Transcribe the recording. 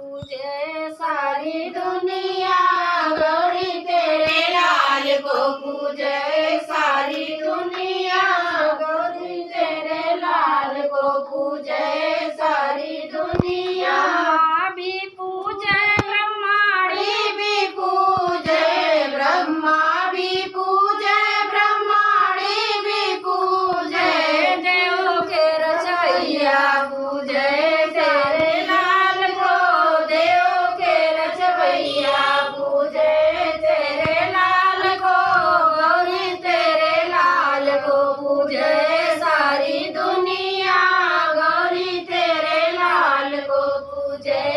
पूजे सारी दुनिया, गौरी तेरे लाल को पूजे सारी दुनिया, गौरी तेरे लाल को पूजे सारी दुनिया। भी पूजे ब्रह्माणी भी पूजे, ब्रह्मा भी पूजे, ब्रह्माणी भी पूजे, देव के रचैया पूजे तेरे लाल को, देव के रचैया पूजे तेरे लाल को, गौरी तेरे लाल को पूजे सारी दुनिया, गौरी तेरे लाल को पूजे